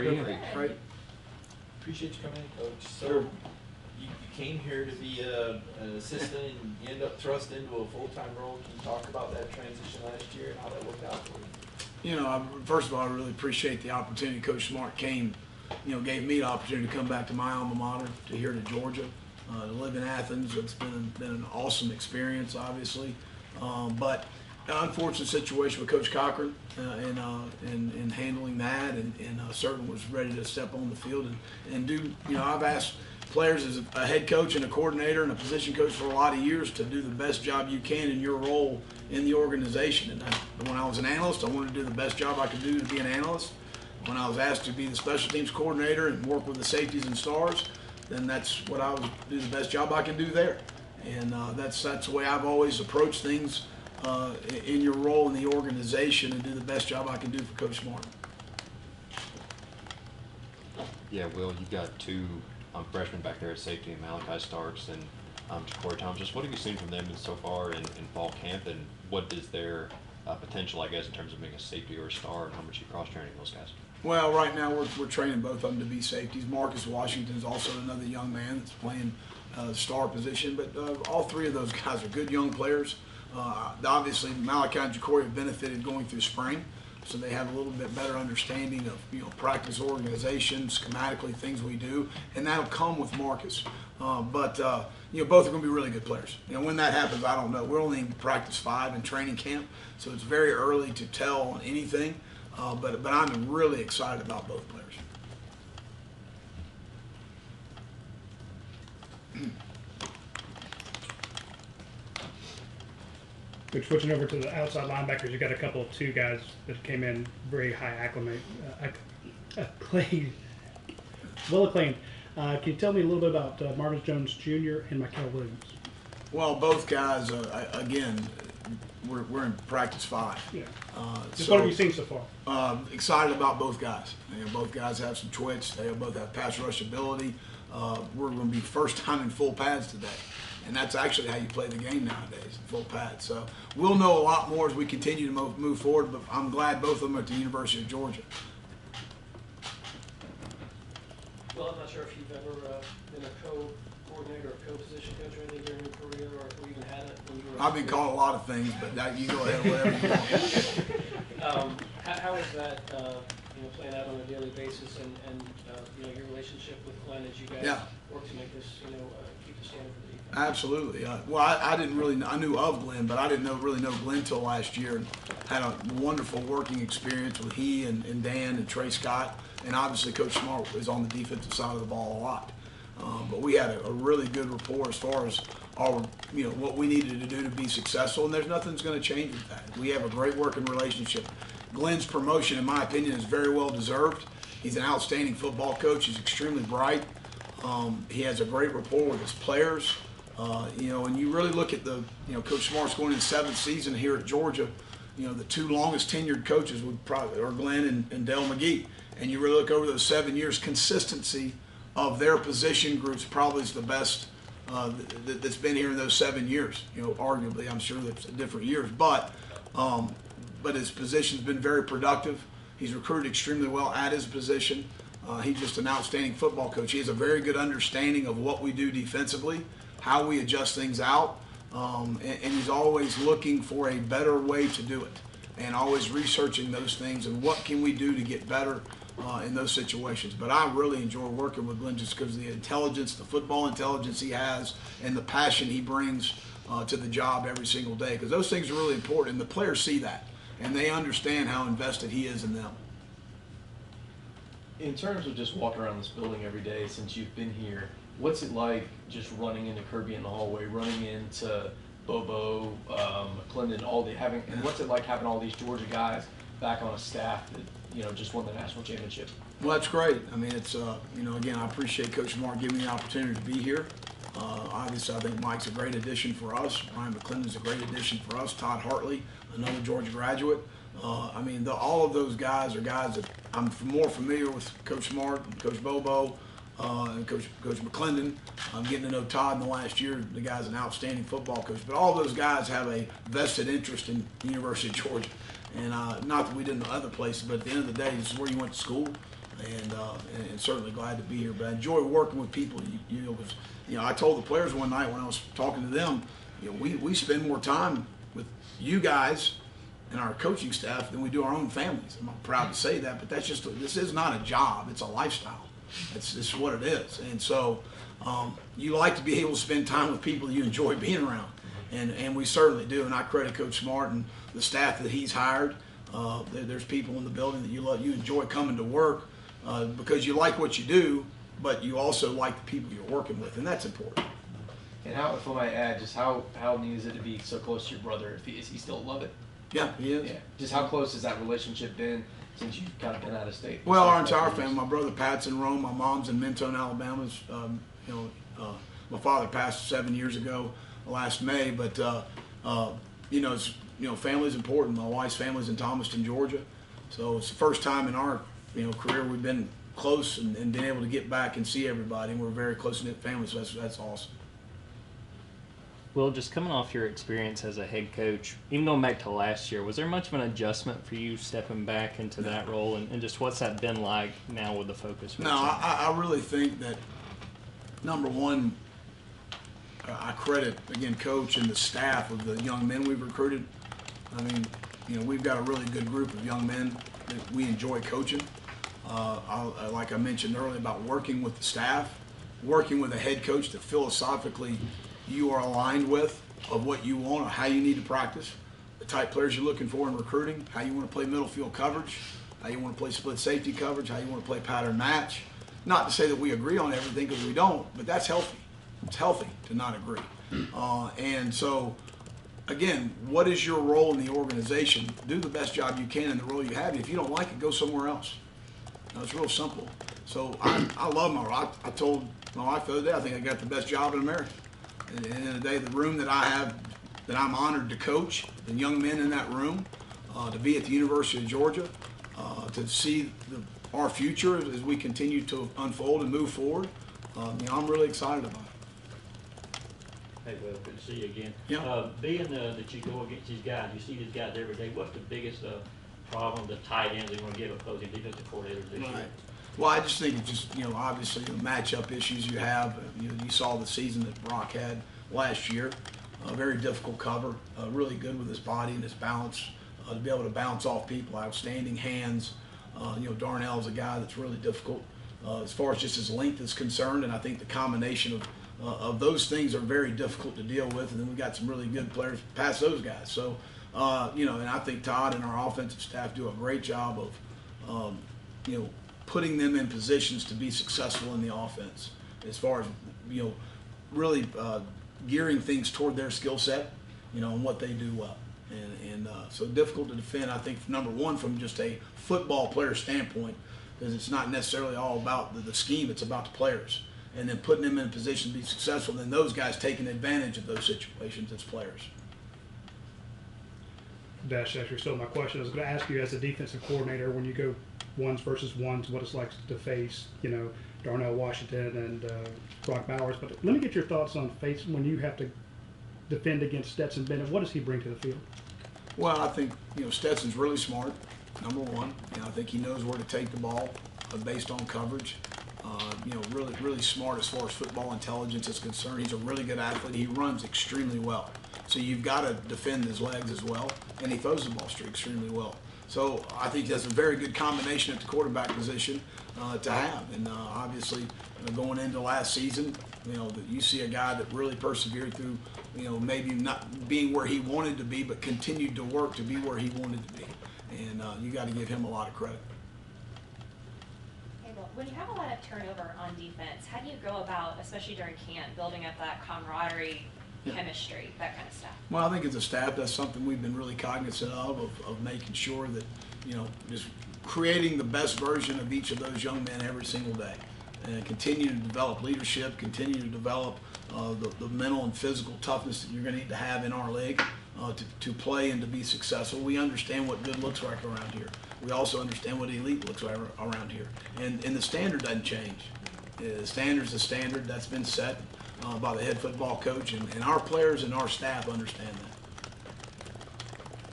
are you? Great. Appreciate you coming in, Coach. So you came here to be an assistant, and you end up thrust into a full-time role. Can you talk about that transition last year and how that worked out for you? You know, first of all, I really appreciate the opportunity. Coach Smart gave me the opportunity to come back to my alma mater, to here to Georgia, to live in Athens. It's been an awesome experience, obviously. But an unfortunate situation with Coach Cochran in handling that, and certainly was ready to step on the field and do. I've asked players as a head coach and a coordinator and a position coach for a lot of years to do the best job you can in your role in the organization. And when I was an analyst, I wanted to do the best job I could do to be an analyst. When I was asked to be the special teams coordinator and work with the safeties and stars, then that's what I would do the best job I can do there. And that's the way I've always approached things in your role in the organization, and do the best job I can do for Coach Smart. Yeah, Will, you've got two freshmen back there at safety, and Malachi Starks and Ja'Cory Thomas. Just what have you seen from them so far in fall camp, and what is their potential, I guess, in terms of being a safety or a star, and how much you cross-training those guys? Well, right now we're training both of them to be safeties. Marcus Washington is also another young man that's playing the star position, but all three of those guys are good young players. Obviously, Malachi and Ja'Cory have benefited going through spring, so they have a little bit better understanding of practice organization, schematically things we do, and that'll come with Marcus. But both are going to be really good players. When that happens, I don't know. We're only in practice 5 in training camp, so it's very early to tell on anything. But I'm really excited about both players. But switching over to the outside linebackers, you got a couple of two guys that came in very high well acclaimed. Can you tell me a little bit about Marcus Jones Jr. and Michael Williams? Well, both guys, again, we're in practice 5. Yeah. What have you seen so far? Excited about both guys. Both guys have some twitch. They both have pass rush ability. We're going to be first time in full pads today. And that's actually how you play the game nowadays, full pads. So we'll know a lot more as we continue to move forward, but I'm glad both of them are at the University of Georgia. Well, I'm not sure if you've ever been a co-coordinator or co-position coach or anything during your career, or even had it when you were. I've been called a lot of things, but you go ahead, whatever you want. How is that, playing out on a daily basis, and your relationship with Glenn as you guys work to make this, keep the standard for the defense? Absolutely. I knew of Glenn, but I didn't really know Glenn till last year, and had a wonderful working experience with he and Dan and Trey Scott, and obviously Coach Smart is on the defensive side of the ball a lot. But we had a really good rapport as far as what we needed to do to be successful, and there's nothing that's going to change with that. We have a great working relationship. Glenn's promotion, in my opinion, is very well deserved. He's an outstanding football coach. He's extremely bright. He has a great rapport with his players. And you really look at Coach Smart's going in 7th season here at Georgia. The two longest tenured coaches are Glenn and Dale McGee. And you really look over those 7 years, consistency of their position groups probably is the best that's been here in those 7 years. Arguably, I'm sure that's different years, but his position's been very productive. He's recruited extremely well at his position. He's just an outstanding football coach. He has a very good understanding of what we do defensively, how we adjust things out, and he's always looking for a better way to do it, and always researching those things and what can we do to get better in those situations. But I really enjoy working with Glenn just because of the intelligence, the football intelligence he has, and the passion he brings to the job every single day, because those things are really important, and the players see that, and they understand how invested he is in them. In terms of just walking around this building every day since you've been here, what's it like just running into Kirby in the hallway, running into Bobo, McClendon, and what's it like having all these Georgia guys back on a staff that just won the national championship? Well, that's great. I mean, it's again, I appreciate Coach Smart giving me the opportunity to be here. Obviously, I think Mike's a great addition for us. Ryan McClendon's a great addition for us. Todd Hartley, another Georgia graduate. All of those guys are guys that I'm more familiar with. Coach Smart, and Coach Bobo, and Coach McClendon. I'm getting to know Todd in the last year. The guy's an outstanding football coach. But all those guys have a vested interest in the University of Georgia. And not that we didn't know other places, but at the end of the day, this is where you went to school. and certainly glad to be here. But I enjoy working with people. I told the players one night when I was talking to them, we spend more time with you guys and our coaching staff than we do our own families. I'm not proud to say that, but this is not a job; it's a lifestyle. It's what it is. And so you like to be able to spend time with people that you enjoy being around, and we certainly do. And I credit Coach Smart and the staff that he's hired. There's people in the building that you enjoy coming to work because you like what you do, but you also like the people you're working with, and that's important. And if I might add, just how neat is it to be so close to your brother? Is he still love it? Yeah, he is. Yeah. Just how close has that relationship been since you've kind of been out of state? Well, our entire family. My brother Pat's in Rome. My mom's in Mentone, Alabama. My father passed 7 years ago, last May. But family's important. My wife's family's in Thomaston, Georgia. So it's the first time in our career we've been close and been able to get back and see everybody. And we're a very close-knit family, so that's awesome. Will, just coming off your experience as a head coach, even going back to last year, was there much of an adjustment for you stepping back into that role? And just what's that been like now with the focus? No, I really think that, number one, I credit, again, Coach and the staff of the young men we've recruited. I mean, we've got a really good group of young men that we enjoy coaching. Like I mentioned earlier about working with the staff, working with a head coach that philosophically you are aligned with, of what you want or how you need to practice, the type players you're looking for in recruiting, how you want to play middle field coverage, how you want to play split safety coverage, how you want to play pattern match. Not to say that we agree on everything, because we don't, but that's healthy. It's healthy to not agree. And so, again, what is your role in the organization? Do the best job you can in the role you have. If you don't like it, go somewhere else. It's real simple. So I love my role. I told my wife the other day, I think I got the best job in America. And at the end of the day, the room that I have, that I'm honored to coach, the young men in that room, to be at the University of Georgia, to see our future as we continue to unfold and move forward, I'm really excited about it. Hey, Will, good to see you again. Yeah. Being that you go against these guys, you see these guys every day, what's the biggest problem the tight ends are going to give opposing defensive coordinators this year? Well, I just think it's just, obviously the matchup issues you have. You saw the season that Brock had last year. A very difficult cover, really good with his body and his balance, to be able to bounce off people, outstanding hands. Darnell's a guy that's really difficult as far as just his length is concerned, and I think the combination of those things are very difficult to deal with, and then we've got some really good players past those guys. So, and I think Todd and our offensive staff do a great job of, putting them in positions to be successful in the offense as far as, really gearing things toward their skill set, and what they do well. And so difficult to defend, I think, number one, from just a football player standpoint, because it's not necessarily all about the scheme, it's about the players. And then putting them in a position to be successful, and then those guys taking advantage of those situations as players. Dash actually stole my question. I was going to ask you, as a defensive coordinator, when you go ones versus ones, what it's like to face, Darnell Washington and Brock Bowers. But let me get your thoughts on when you have to defend against Stetson Bennett. What does he bring to the field? Well, I think Stetson's really smart. Number one, I think he knows where to take the ball based on coverage. Really smart as far as football intelligence is concerned. He's a really good athlete. He runs extremely well. So you've got to defend his legs as well, and he throws the ball extremely well. So I think that's a very good combination at the quarterback position to have. And obviously, going into last season, that you see a guy that really persevered through, maybe not being where he wanted to be, but continued to work to be where he wanted to be. And you got to give him a lot of credit. Hey, well, when you have a lot of turnover on defense, how do you go about, especially during camp, building up that camaraderie, chemistry, that kind of stuff? Well, I think as a staff, that's something we've been really cognizant of making sure that, just creating the best version of each of those young men every single day. And continue to develop leadership, continue to develop the mental and physical toughness that you're going to need to have in our league to play and to be successful. We understand what good looks like around here. We also understand what elite looks like around here. And the standard doesn't change. The standard's the standard that's been set by the head football coach, and our players and our staff understand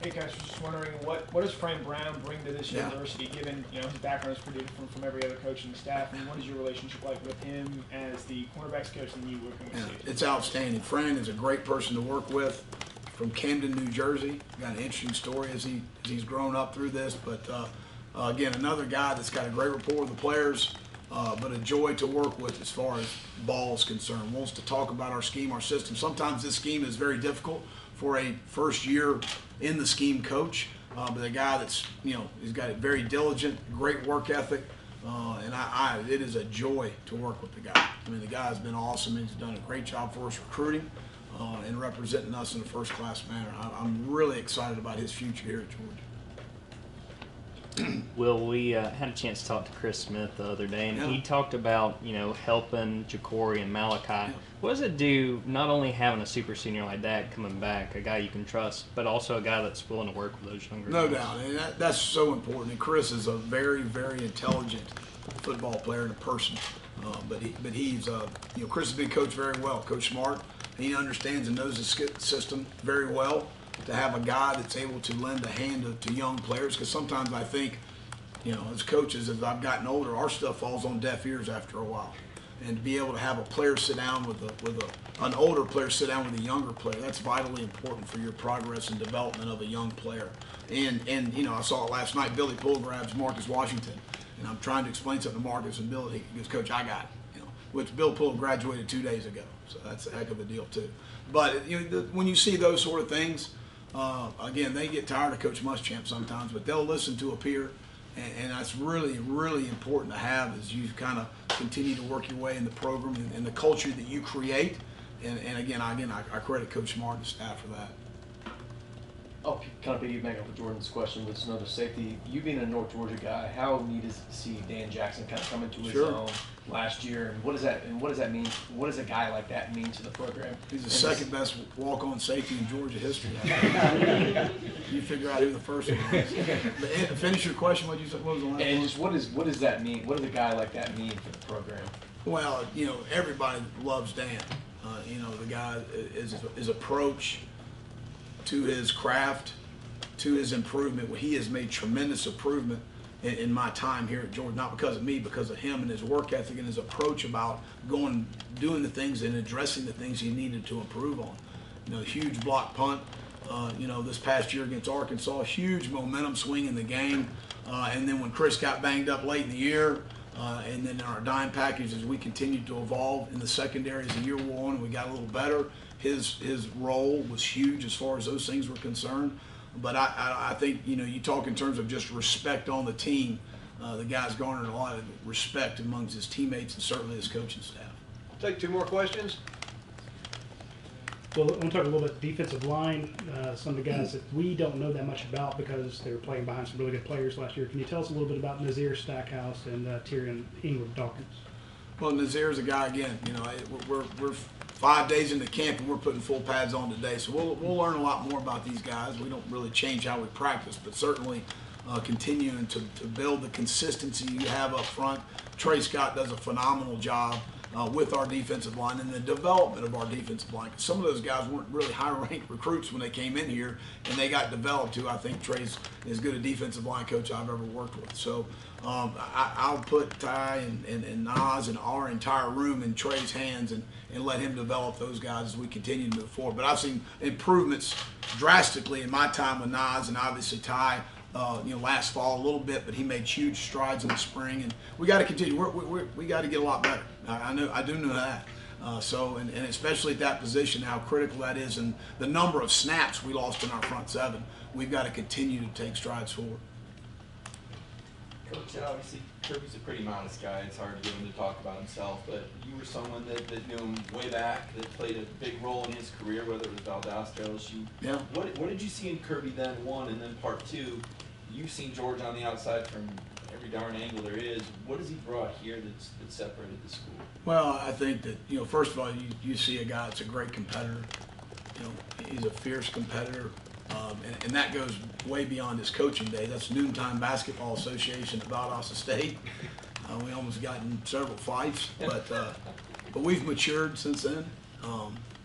that. Hey guys, I was just wondering what does Frank Brown bring to this Yeah. university, given his background is pretty different from every other coach in the staff, and what is your relationship like with him as the cornerbacks coach and you working with Yeah, safety? it's outstanding. Fran is a great person to work with from Camden, New Jersey. Got an interesting story as he's grown up through this, but again, another guy that's got a great rapport with the players, but a joy to work with as far as ball is concerned. Wants to talk about our scheme, our system. Sometimes this scheme is very difficult for a first year in the scheme coach, but a guy that's, he's got a very diligent, great work ethic, and it is a joy to work with the guy. I mean, the guy's been awesome. He's done a great job for us recruiting and representing us in a first-class manner. I'm really excited about his future here at Georgia. Will, we had a chance to talk to Chris Smith the other day, and Yeah. he talked about, helping Ja'Cory and Malachi. Yeah. What does it do, not only having a super senior like that coming back, a guy you can trust, but also a guy that's willing to work with those younger No guys? doubt, and that's so important. And Chris is a very, very intelligent football player and a person. But he's Chris has been coached very well, Coach Smart. He understands and knows the system very well. To have a guy that's able to lend a hand to young players, because sometimes I think, as coaches, as I've gotten older, our stuff falls on deaf ears after a while. And to be able to have a player sit down with an older player sit down with a younger player, that's vitally important for your progress and development of a young player. And I saw it last night. Billy Poole grabs Marcus Washington, and I'm trying to explain something to Marcus, and Billy goes, "Coach, I got it." Which Bill Poole graduated 2 days ago, so that's a heck of a deal too. But when you see those sort of things, again, they get tired of Coach Muschamp sometimes, but they'll listen to a peer. And that's really, really important to have as you kind of continue to work your way in the program and the culture that you create. And again, I credit Coach Smart and the staff for that. I'll kind of piggyback off of Jordan's question with another safety. You being a North Georgia guy, how neat is it to see Dan Jackson kind of come into his Sure. own last year? And what does that mean? What does a guy like that mean to the program? He's the second best walk-on safety in Georgia history. You figure out who the first one was. But finish your question. What was the last one? And just what does that mean? What does a guy like that mean for the program? Well, everybody loves Dan. The guy his approach to his craft, to his improvement. He has made tremendous improvement in my time here at Georgia, not because of me, because of him and his work ethic and his approach about doing the things and addressing the things he needed to improve on. Huge block punt. This past year against Arkansas, huge momentum swing in the game. And then when Chris got banged up late in the year, and then our dime package, as we continued to evolve in the secondary as the year wore on and we got a little better, his role was huge as far as those things were concerned. But I think, you talk in terms of just respect on the team. The guy's garnered a lot of respect amongst his teammates and certainly his coaching staff. Take 2 more questions. Well, I want to talk a little bit defensive line. Some of the guys that we don't know that much about because they were playing behind some really good players last year. Can you tell us a little bit about Nazir Stackhouse and Tyrion Ingram Dawkins? Well, Nazir's a guy, again, we're 5 days into camp and we're putting full pads on today. So we'll learn a lot more about these guys. We don't really change how we practice, but certainly continuing to build the consistency you have up front. Trey Scott does a phenomenal job with our defensive line and the development of our defensive line. Some of those guys weren't really high-ranked recruits when they came in here, and they got developed to. I think Trey's as good a defensive line coach I've ever worked with. So I'll put Ty and Nas and our entire room in Trey's hands and let him develop those guys as we continue to move forward. But I've seen improvements drastically in my time with Nas and obviously Ty. Last fall a little bit, but he made huge strides in the spring, and we got to continue. We got to get a lot better. I do know that. And especially at that position, how critical that is, and the number of snaps we lost in our front seven. We've got to continue to take strides forward. Coach, obviously Kirby's a pretty modest guy. It's hard to get him to talk about himself, but you were someone that knew him way back, that played a big role in his career, whether it was Valdosta or LSU. Yeah. What did you see in Kirby then, one, and then part two? You've seen George on the outside from every darn angle there is. What has he brought here that separated the school? Well, I think that, first of all, you see a guy that's a great competitor. He's a fierce competitor. And that goes way beyond his coaching day. That's Noontime Basketball Association at Valdosta State. We almost got in several fights, but we've matured since then.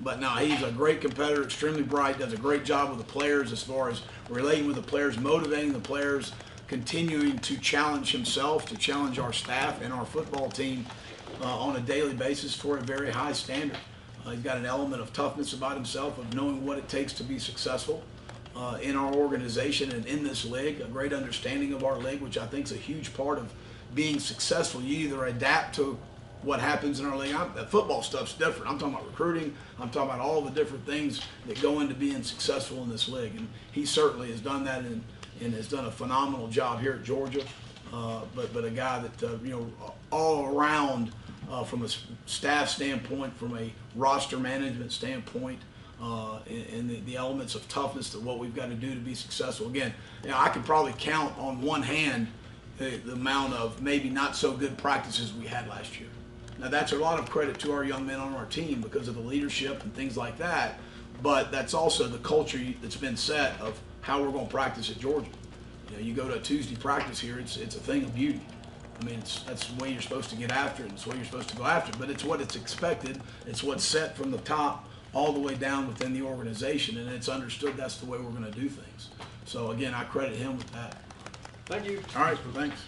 But no, he's a great competitor, extremely bright, does a great job with the players as far as relating with the players, motivating the players, continuing to challenge himself, to challenge our staff and our football team on a daily basis for a very high standard. He's got an element of toughness about himself, of knowing what it takes to be successful in our organization and in this league, a great understanding of our league, which I think is a huge part of being successful. You either adapt to what happens in our league. The football stuff's different. I'm talking about recruiting. I'm talking about all the different things that go into being successful in this league. And he certainly has done that and has done a phenomenal job here at Georgia. But a guy that, all around from a staff standpoint, from a roster management standpoint, and the elements of toughness that what we've got to do to be successful. Again, I could probably count on one hand the amount of maybe not so good practices we had last year. Now that's a lot of credit to our young men on our team because of the leadership and things like that, but that's also the culture that's been set of how we're going to practice at Georgia. You go to a Tuesday practice here, it's a thing of beauty. I mean, that's the way you're supposed to get after it, it's the way you're supposed to go after it, but it's what it's expected, it's what's set from the top all the way down within the organization, and it's understood that's the way we're going to do things. So again, I credit him with that. Thank you. All right, thanks.